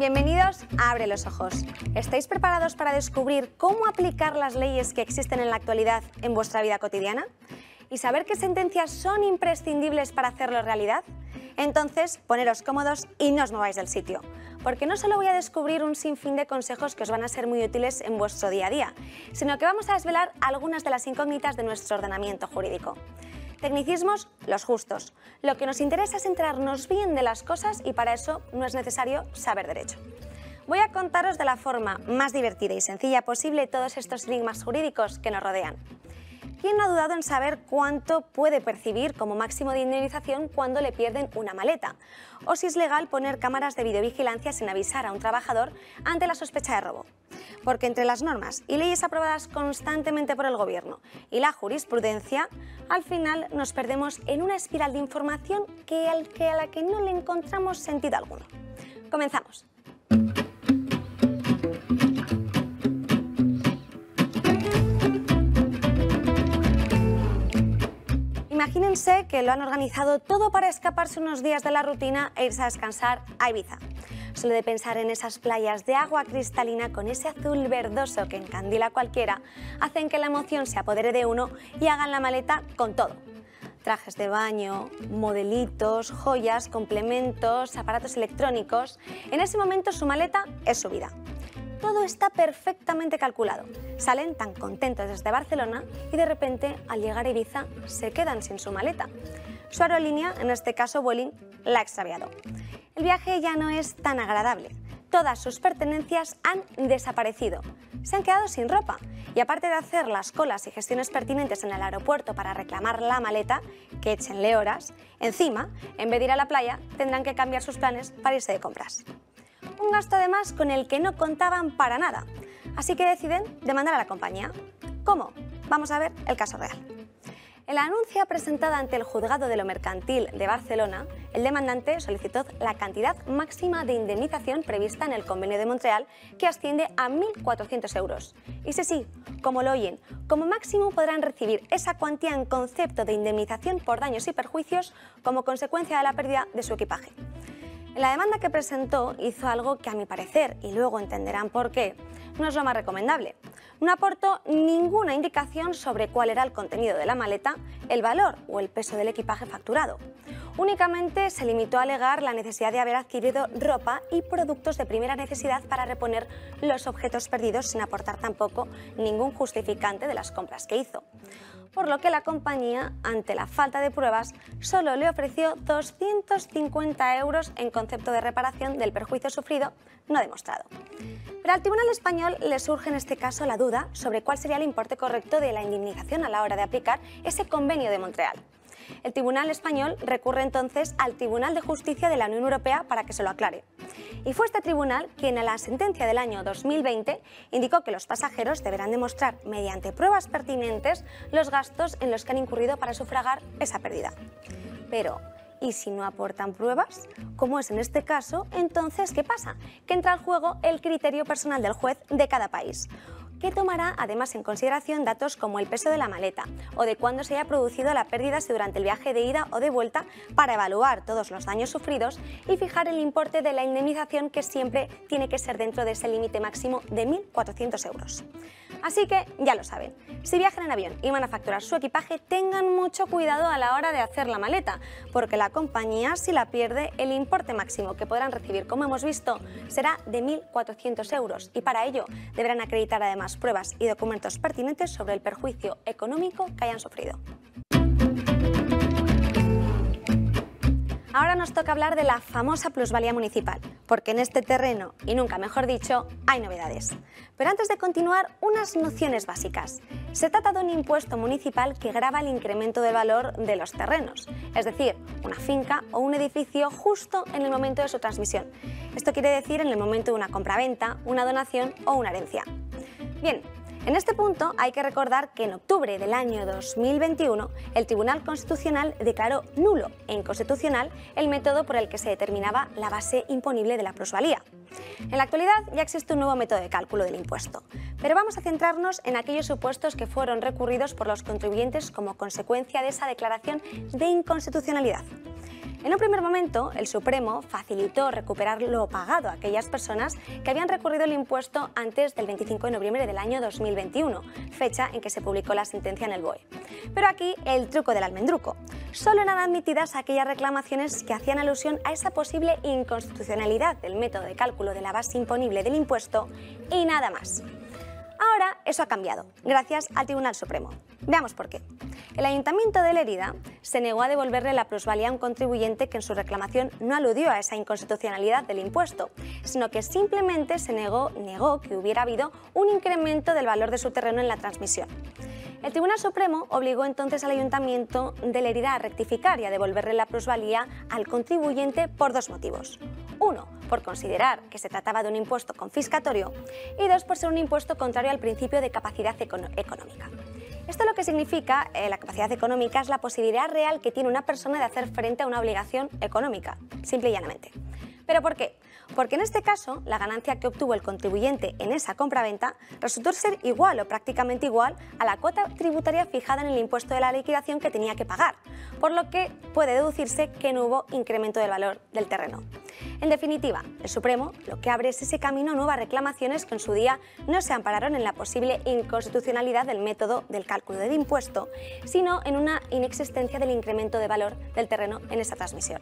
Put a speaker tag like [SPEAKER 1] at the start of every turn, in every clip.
[SPEAKER 1] Bienvenidos a Abre los Ojos. ¿Estáis preparados para descubrir cómo aplicar las leyes que existen en la actualidad en vuestra vida cotidiana? ¿Y saber qué sentencias son imprescindibles para hacerlo realidad? Entonces, poneros cómodos y no os mováis del sitio, porque no solo voy a descubrir un sinfín de consejos que os van a ser muy útiles en vuestro día a día, sino que vamos a desvelar algunas de las incógnitas de nuestro ordenamiento jurídico. Tecnicismos, los justos. Lo que nos interesa es enterarnos bien de las cosas y para eso no es necesario saber derecho. Voy a contaros de la forma más divertida y sencilla posible todos estos enigmas jurídicos que nos rodean. ¿Quién no ha dudado en saber cuánto puede percibir como máximo de indemnización cuando le pierden una maleta? O si es legal poner cámaras de videovigilancia sin avisar a un trabajador ante la sospecha de robo. Porque entre las normas y leyes aprobadas constantemente por el Gobierno y la jurisprudencia, al final nos perdemos en una espiral de información a la que no le encontramos sentido alguno. Comenzamos. Imagínense que lo han organizado todo para escaparse unos días de la rutina e irse a descansar a Ibiza. Solo de pensar en esas playas de agua cristalina con ese azul verdoso que encandila a cualquiera, hacen que la emoción se apodere de uno y hagan la maleta con todo. Trajes de baño, modelitos, joyas, complementos, aparatos electrónicos. En ese momento su maleta es su vida. Todo está perfectamente calculado. Salen tan contentos desde Barcelona y de repente, al llegar a Ibiza, se quedan sin su maleta. Su aerolínea, en este caso Vueling, la ha extraviado. El viaje ya no es tan agradable. Todas sus pertenencias han desaparecido. Se han quedado sin ropa y aparte de hacer las colas y gestiones pertinentes en el aeropuerto para reclamar la maleta, que échenle horas, encima, en vez de ir a la playa, tendrán que cambiar sus planes para irse de compras. Un gasto además con el que no contaban para nada, así que deciden demandar a la compañía. ¿Cómo? Vamos a ver el caso real. En la anuncia presentada ante el Juzgado de lo Mercantil de Barcelona, el demandante solicitó la cantidad máxima de indemnización prevista en el Convenio de Montreal, que asciende a 1.400 euros. Y sí, como lo oyen, como máximo podrán recibir esa cuantía en concepto de indemnización por daños y perjuicios como consecuencia de la pérdida de su equipaje. En la demanda que presentó hizo algo que a mi parecer, y luego entenderán por qué, no es lo más recomendable. No aportó ninguna indicación sobre cuál era el contenido de la maleta, el valor o el peso del equipaje facturado. Únicamente se limitó a alegar la necesidad de haber adquirido ropa y productos de primera necesidad para reponer los objetos perdidos sin aportar tampoco ningún justificante de las compras que hizo. Por lo que la compañía, ante la falta de pruebas, solo le ofreció 250 euros en concepto de reparación del perjuicio sufrido no demostrado. Pero al Tribunal Español le surge en este caso la duda sobre cuál sería el importe correcto de la indemnización a la hora de aplicar ese Convenio de Montreal. El Tribunal Español recurre entonces al Tribunal de Justicia de la Unión Europea para que se lo aclare. Y fue este tribunal quien en la sentencia del año 2020 indicó que los pasajeros deberán demostrar mediante pruebas pertinentes los gastos en los que han incurrido para sufragar esa pérdida. Pero, ¿y si no aportan pruebas? Como es en este caso, entonces, ¿qué pasa? Que entra al juego el criterio personal del juez de cada país, que tomará además en consideración datos como el peso de la maleta o de cuándo se haya producido la pérdida si durante el viaje de ida o de vuelta para evaluar todos los daños sufridos y fijar el importe de la indemnización, que siempre tiene que ser dentro de ese límite máximo de 1.400 euros. Así que ya lo saben, si viajan en avión y van a facturar su equipaje, tengan mucho cuidado a la hora de hacer la maleta, porque la compañía, si la pierde, el importe máximo que podrán recibir, como hemos visto, será de 1.400 euros y para ello deberán acreditar además pruebas y documentos pertinentes sobre el perjuicio económico que hayan sufrido. Ahora nos toca hablar de la famosa plusvalía municipal, porque en este terreno, y nunca mejor dicho, hay novedades. Pero antes de continuar, unas nociones básicas. Se trata de un impuesto municipal que grava el incremento del valor de los terrenos, es decir, una finca o un edificio justo en el momento de su transmisión. Esto quiere decir en el momento de una compraventa, una donación o una herencia. Bien, en este punto hay que recordar que en octubre del año 2021 el Tribunal Constitucional declaró nulo e inconstitucional el método por el que se determinaba la base imponible de la plusvalía. En la actualidad ya existe un nuevo método de cálculo del impuesto, pero vamos a centrarnos en aquellos supuestos que fueron recurridos por los contribuyentes como consecuencia de esa declaración de inconstitucionalidad. En un primer momento, el Supremo facilitó recuperar lo pagado a aquellas personas que habían recurrido el impuesto antes del 25 de noviembre del año 2021, fecha en que se publicó la sentencia en el BOE. Pero aquí el truco del almendruco. Solo eran admitidas aquellas reclamaciones que hacían alusión a esa posible inconstitucionalidad del método de cálculo de la base imponible del impuesto y nada más. Ahora eso ha cambiado, gracias al Tribunal Supremo. Veamos por qué. El Ayuntamiento de Lérida se negó a devolverle la plusvalía a un contribuyente que en su reclamación no aludió a esa inconstitucionalidad del impuesto, sino que simplemente negó que hubiera habido un incremento del valor de su terreno en la transmisión. El Tribunal Supremo obligó entonces al Ayuntamiento de Lérida a rectificar y a devolverle la plusvalía al contribuyente por dos motivos. Uno, por considerar que se trataba de un impuesto confiscatorio y dos, por ser un impuesto contrario al principio de capacidad económica. Esto lo que significa, la capacidad económica es la posibilidad real que tiene una persona de hacer frente a una obligación económica, simple y llanamente. ¿Pero por qué? Porque en este caso, la ganancia que obtuvo el contribuyente en esa compraventa resultó ser igual o prácticamente igual a la cuota tributaria fijada en el impuesto de la liquidación que tenía que pagar, por lo que puede deducirse que no hubo incremento del valor del terreno. En definitiva, el Supremo lo que abre es ese camino a nuevas reclamaciones que en su día no se ampararon en la posible inconstitucionalidad del método del cálculo del impuesto, sino en una inexistencia del incremento de valor del terreno en esa transmisión.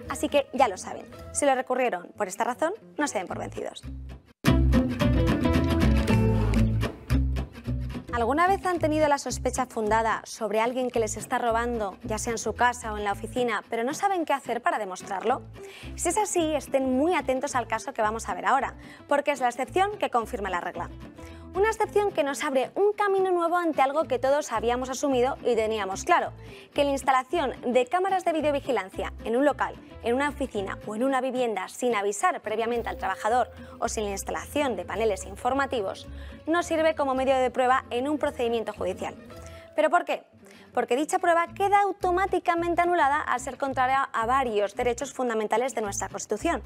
[SPEAKER 1] Así que ya lo saben, si lo recurrieron por esta razón, no se den por vencidos. ¿Alguna vez han tenido la sospecha fundada sobre alguien que les está robando, ya sea en su casa o en la oficina, pero no saben qué hacer para demostrarlo? Si es así, estén muy atentos al caso que vamos a ver ahora, porque es la excepción que confirma la regla. Una excepción que nos abre un camino nuevo ante algo que todos habíamos asumido y teníamos claro, que la instalación de cámaras de videovigilancia en un local, en una oficina o en una vivienda sin avisar previamente al trabajador o sin la instalación de paneles informativos no sirve como medio de prueba en un procedimiento judicial. ¿Pero por qué? Porque dicha prueba queda automáticamente anulada al ser contraria a varios derechos fundamentales de nuestra Constitución,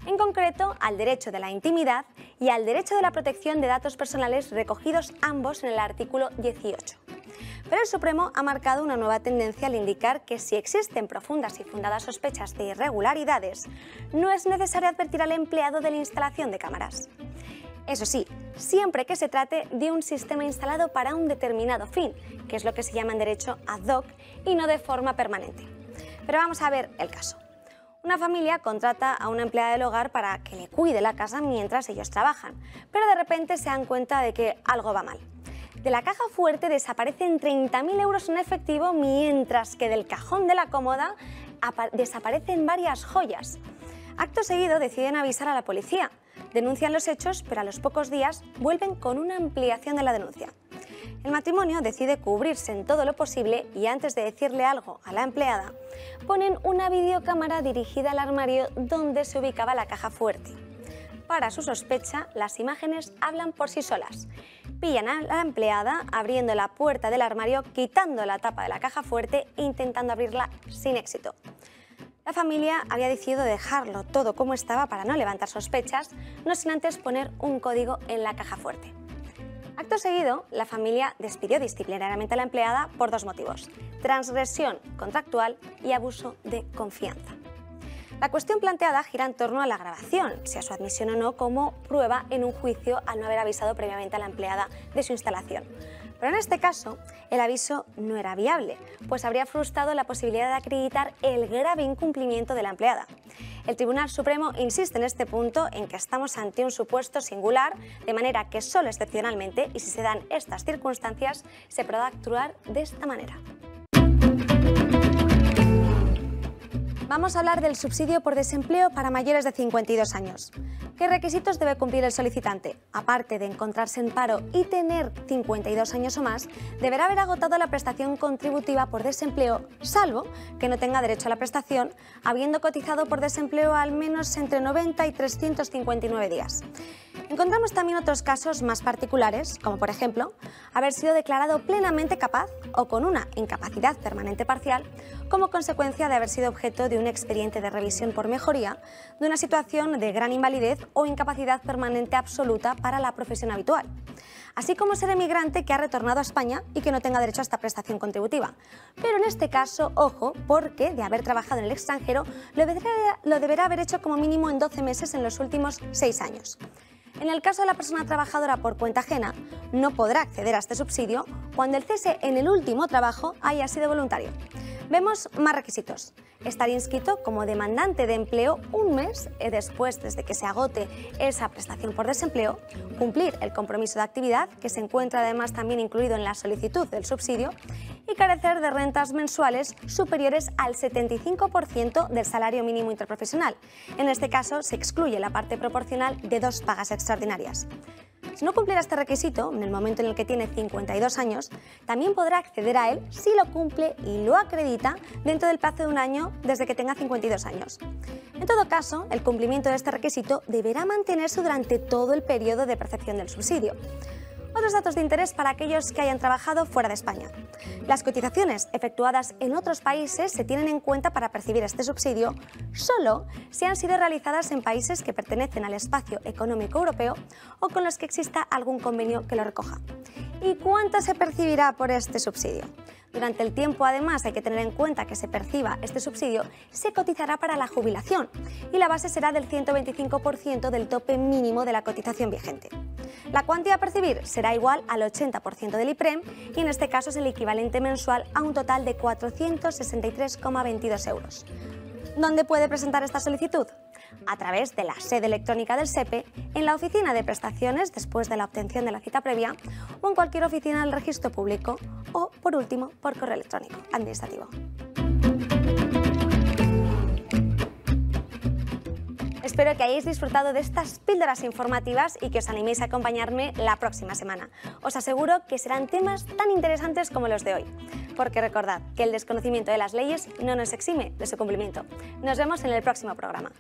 [SPEAKER 1] en concreto al derecho de la intimidad y al derecho de la protección de datos personales recogidos ambos en el artículo 18. Pero el Supremo ha marcado una nueva tendencia al indicar que si existen profundas y fundadas sospechas de irregularidades, no es necesario advertir al empleado de la instalación de cámaras. Eso sí, siempre que se trate de un sistema instalado para un determinado fin, que es lo que se llama en derecho ad hoc y no de forma permanente. Pero vamos a ver el caso. Una familia contrata a una empleada del hogar para que le cuide la casa mientras ellos trabajan, pero de repente se dan cuenta de que algo va mal. De la caja fuerte desaparecen 30.000 euros en efectivo, mientras que del cajón de la cómoda desaparecen varias joyas. Acto seguido deciden avisar a la policía. Denuncian los hechos, pero a los pocos días vuelven con una ampliación de la denuncia. El matrimonio decide cubrirse en todo lo posible y antes de decirle algo a la empleada, ponen una videocámara dirigida al armario donde se ubicaba la caja fuerte. Para su sospecha, las imágenes hablan por sí solas. Pillan a la empleada abriendo la puerta del armario, quitando la tapa de la caja fuerte e intentando abrirla sin éxito. La familia había decidido dejarlo todo como estaba para no levantar sospechas, no sin antes poner un código en la caja fuerte. Acto seguido, la familia despidió disciplinariamente a la empleada por dos motivos: transgresión contractual y abuso de confianza. La cuestión planteada gira en torno a la grabación, si a su admisión o no como prueba en un juicio al no haber avisado previamente a la empleada de su instalación. Pero en este caso, el aviso no era viable, pues habría frustrado la posibilidad de acreditar el grave incumplimiento de la empleada. El Tribunal Supremo insiste en este punto en que estamos ante un supuesto singular, de manera que solo excepcionalmente, y si se dan estas circunstancias, se podrá actuar de esta manera. Vamos a hablar del subsidio por desempleo para mayores de 52 años. ¿Qué requisitos debe cumplir el solicitante? Aparte de encontrarse en paro y tener 52 años o más, deberá haber agotado la prestación contributiva por desempleo, salvo que no tenga derecho a la prestación, habiendo cotizado por desempleo al menos entre 90 y 359 días. Encontramos también otros casos más particulares, como por ejemplo, haber sido declarado plenamente capaz o con una incapacidad permanente parcial como consecuencia de haber sido objeto de un expediente de revisión por mejoría de una situación de gran invalidez o incapacidad permanente absoluta para la profesión habitual, así como ser emigrante que ha retornado a España y que no tenga derecho a esta prestación contributiva. Pero en este caso, ojo, porque de haber trabajado en el extranjero lo deberá haber hecho como mínimo en 12 meses en los últimos 6 años. En el caso de la persona trabajadora por cuenta ajena, no podrá acceder a este subsidio cuando el cese en el último trabajo haya sido voluntario. Vemos más requisitos. Estar inscrito como demandante de empleo un mes después desde que se agote esa prestación por desempleo, cumplir el compromiso de actividad, que se encuentra además también incluido en la solicitud del subsidio, y carecer de rentas mensuales superiores al 75% del salario mínimo interprofesional. En este caso se excluye la parte proporcional de 2 pagas extraordinarias. Si no cumpliera este requisito, en el momento en el que tiene 52 años, también podrá acceder a él si lo cumple y lo acredita dentro del plazo de un año desde que tenga 52 años. En todo caso, el cumplimiento de este requisito deberá mantenerse durante todo el periodo de percepción del subsidio. Otros datos de interés para aquellos que hayan trabajado fuera de España. Las cotizaciones efectuadas en otros países se tienen en cuenta para percibir este subsidio solo si han sido realizadas en países que pertenecen al espacio económico europeo o con los que exista algún convenio que lo recoja. ¿Y cuánto se percibirá por este subsidio? Durante el tiempo, además, hay que tener en cuenta que se perciba este subsidio, se cotizará para la jubilación y la base será del 125% del tope mínimo de la cotización vigente. La cuantía a percibir será igual al 80% del IPREM y en este caso es el equivalente mensual a un total de 463,22 euros. ¿Dónde puede presentar esta solicitud? A través de la sede electrónica del SEPE, en la oficina de prestaciones después de la obtención de la cita previa o en cualquier oficina del registro público o, por último, por correo electrónico administrativo. Espero que hayáis disfrutado de estas píldoras informativas y que os animéis a acompañarme la próxima semana. Os aseguro que serán temas tan interesantes como los de hoy. Porque recordad que el desconocimiento de las leyes no nos exime de su cumplimiento. Nos vemos en el próximo programa.